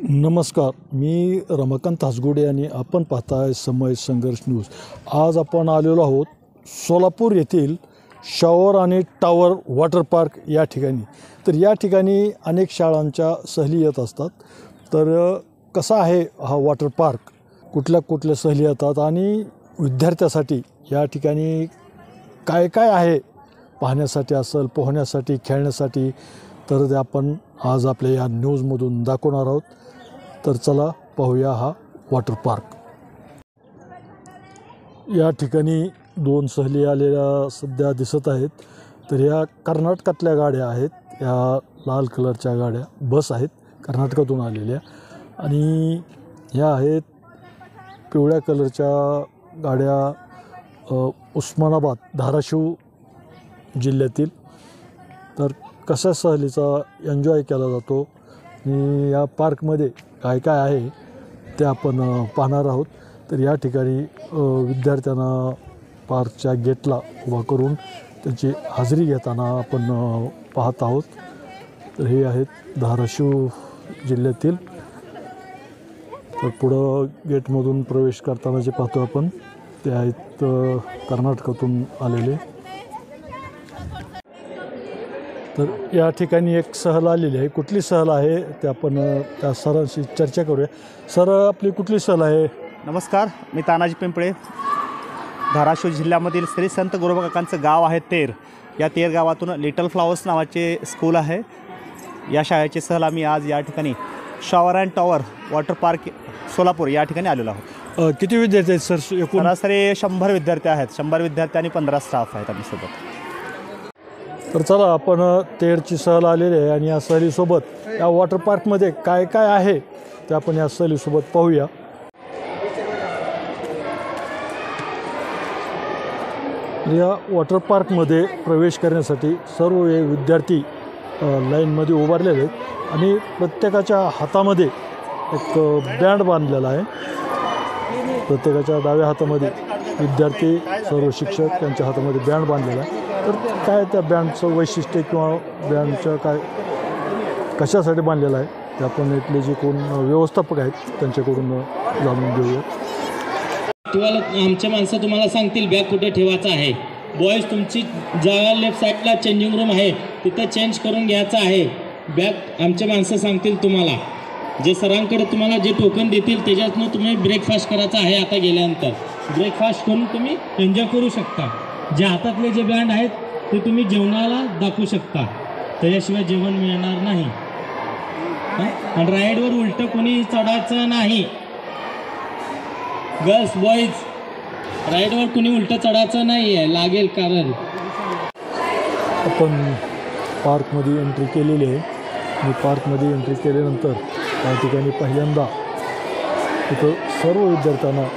नमस्कार, मी रमाकांत हासगुडे आणि आपण पाहताय समय संघर्ष न्यूज। आज आपण आलेलो आहोत सोलापूर येथील शॉवर आणि टॉवर वॉटर पार्क या ठिकाणी। तर या ठिकाणी अनेक शाळांच्या सहली येत असतात। तर कसा आहे हा वॉटर पार्क, कुठल्या सहली येतात आणि विद्यार्थ्यासाठी या ठिकाणी काय काय आहे पाहण्यासाठी असेल, पोहण्यासाठी, खेळण्यासाठी, तर ते आपण आज आपल्या या न्यूजमधून दाखवणार आहोत। तर चला पाहूया हा वॉटर पार्क। या ठिकाणी दोन सहली आलेल्या सध्या दिसत आहेत। तर या कर्नाटकातल्या गाड्या आहेत, या लाल कलरच्या गाड्या बस आहेत, कर्नाटकातून आलेल्या। आणि ह्या आहेत पिवळ्या कलरच्या गाड्या, उस्मानाबाद, धाराशिव जिल्ह्यातील। तर कशा सहलीचा एन्जॉय केला जातो आणि या पार्कमध्ये काय काय आहे ते आपण पाहणार आहोत। तर या ठिकाणी विद्यार्थ्यांना पार्कच्या गेटला उभा करून त्यांची हाजरी घेताना आपण पाहत आहोत। तर हे आहेत धाराशिव जिल्ह्यातील। तर पुढं गेटमधून प्रवेश करताना जे पाहतो आपण ते आहेत कर्नाटकातून आलेले। तर या ठिकाणी एक सहल आलेली आहे। कुठली सहल आहे ते आपण त्या सरांशी चर्चा करूया। सर, आपली कुठली सहल आहे? नमस्कार, मी तानाजी पिंपळे। धाराशिव जिल्ह्यामधील श्री संत गोरोबा काकांचं गाव आहे तेर। या तेर गावातून लिटल फ्लावर्स नावाचे स्कूल आहे। या शाळेची सहल आम्ही आज या ठिकाणी shower and tower water park Solapur या ठिकाणी आलेलो आहोत। किती विद्यार्थी आहेत सर? एकूण सरासरी 100 विद्यार्थी आहेत। 100 विद्यार्थी आणि 15 स्टाफ आहेत आम्ही सोबत। तर चला, आपण तेरची सहल आलेली आहे आणि या सहलीसोबत या वॉटर पार्कमध्ये काय काय आहे ते आपण या सहलीसोबत पाहूया। या वॉटर पार्कमध्ये प्रवेश करण्यासाठी सर्व विद्यार्थी लाईनमध्ये उभारलेले आहेत आणि प्रत्येकाच्या हातामध्ये एक बँड बांधलेला आहे। प्रत्येकाच्या डाव्या हातामध्ये विद्यार्थी, सर्व शिक्षक यांच्या हातामध्ये बँड बांधलेला आहे। तर काय त्या बँडचं वैशिष्ट्य किंवा बँडच्या काय कशासाठी बांधलेलं आहे ते आपण इथले जे कोण व्यवस्थापक आहेत त्यांच्याकडून जाणून घेऊया। आमच्या माणसं तुम्हाला सांगतील बॅग कुठे ठेवायचं आहे। बॉयज, तुमची जागा लेफ्ट साईडला चेंजिंग रूम आहे, तिथं चेंज करून घ्यायचं आहे। बॅग आमचे माणसं सांगतील तुम्हाला। जे सरांकडे तुम्हाला जे टोकन देतील त्याच्यातून तुम्ही ब्रेकफास्ट करायचा आहे। आता गेल्यानंतर ब्रेकफास्ट करून तुम्ही एन्जॉय करू शकता। जे हातातले जे बँड आहेत ते तुम्ही जेवणाला दाखवू शकता, त्याच्याशिवाय जेवण मिळणार नाही। आणि राईडवर उलटं कोणी चढायचं नाही। गर्ल्स, बॉईज, राईडवर कुणी उलटं चढायचं नाही आहे, लागेल कारण। आपण पार्कमध्ये एंट्री केलेली आहे आणि पार्कमध्ये एंट्री केल्यानंतर त्या ठिकाणी पहिल्यांदा तिथं सर्व विद्यार्थ्यांना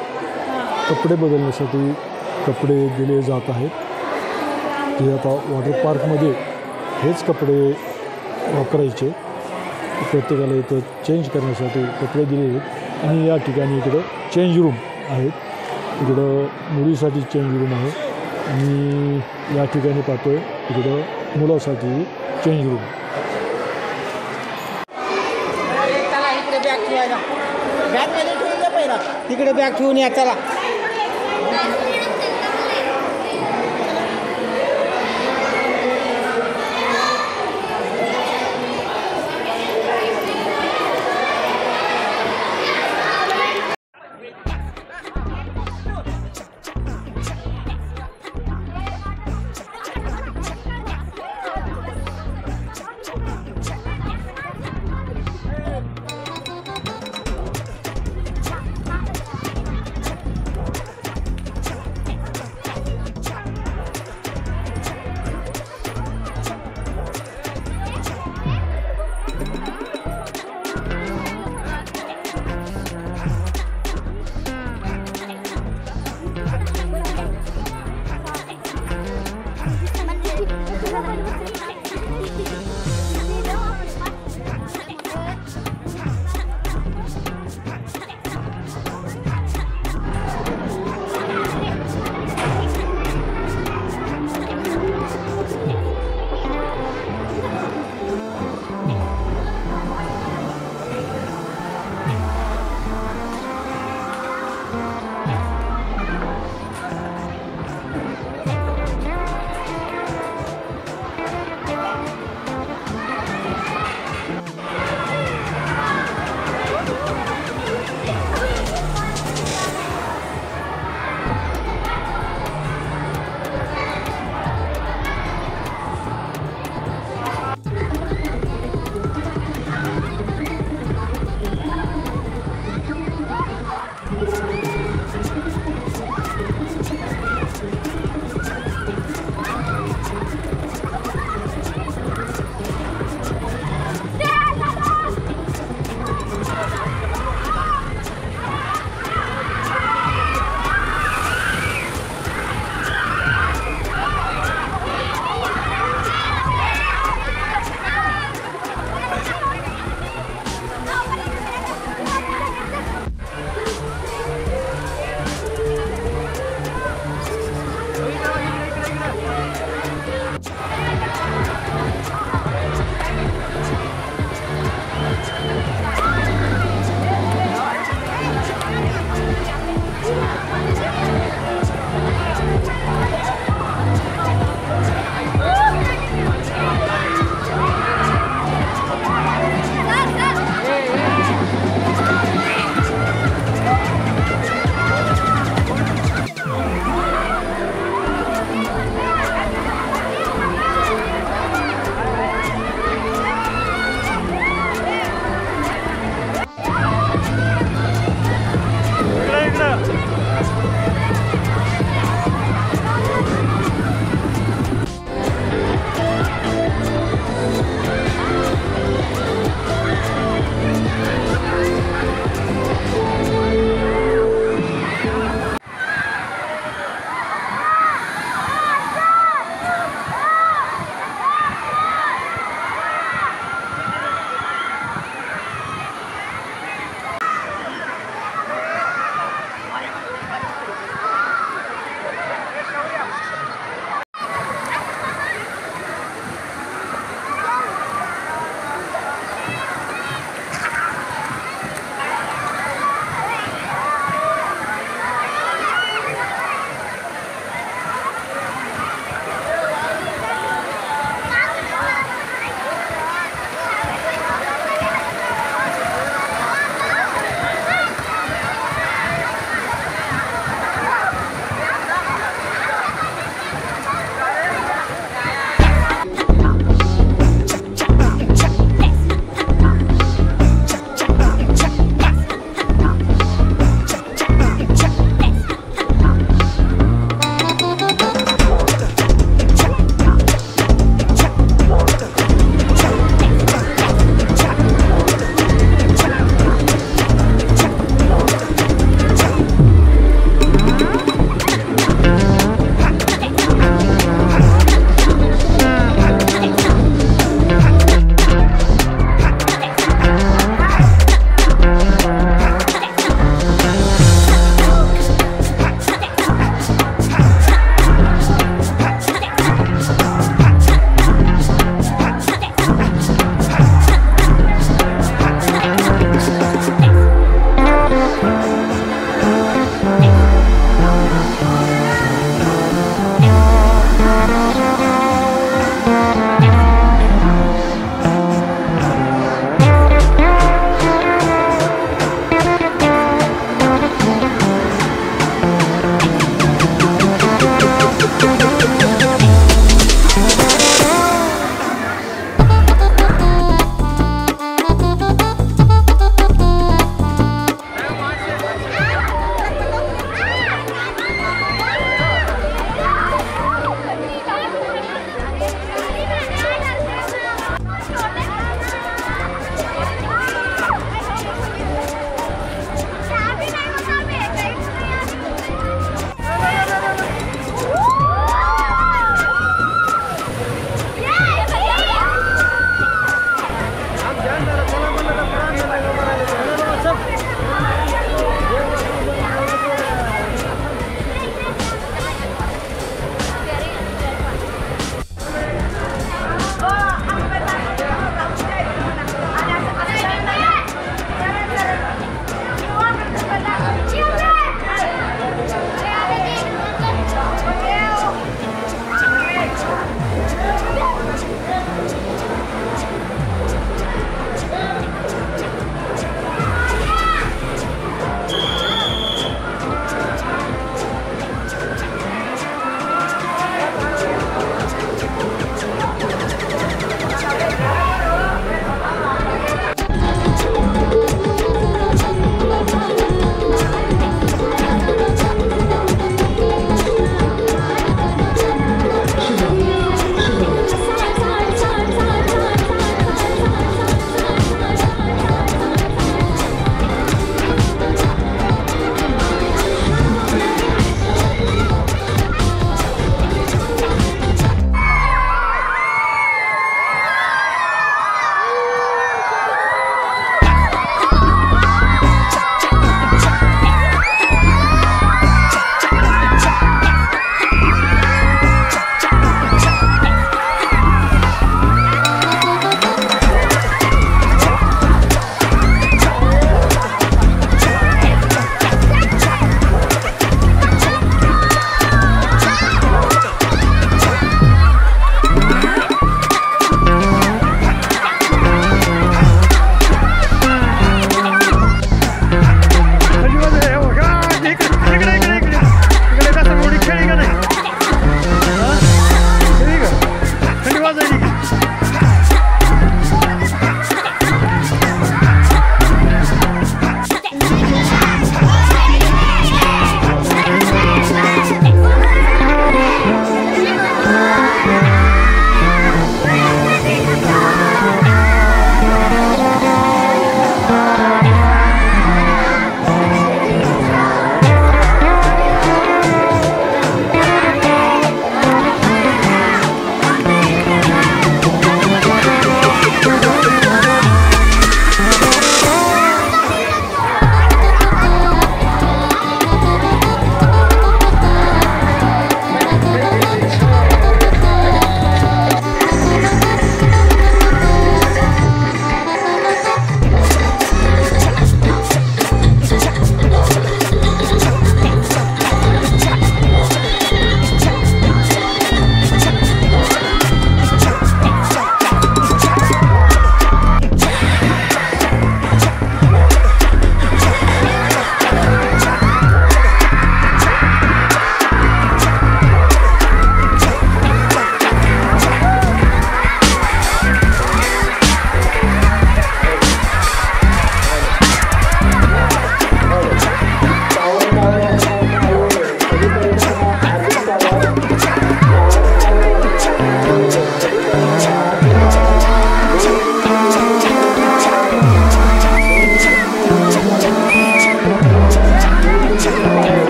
कपडे बदलण्यासाठी कपडे दिले जात आहेत। ते आता वॉटर पार्कमध्ये हेच कपडे वापरायचे, प्रत्येकाला इथं चेंज करण्यासाठी कपडे दिले आहेत। आणि या ठिकाणी इकडं चेंज रूम आहेत, इकडं मुलीसाठी चेंज रूम आहे आणि या ठिकाणी पाहतोय इकडं मुलासाठी चेंज रूम। बॅग मध्ये ठेवून द्या, पहिला तिकडे बॅग ठेवून या। चला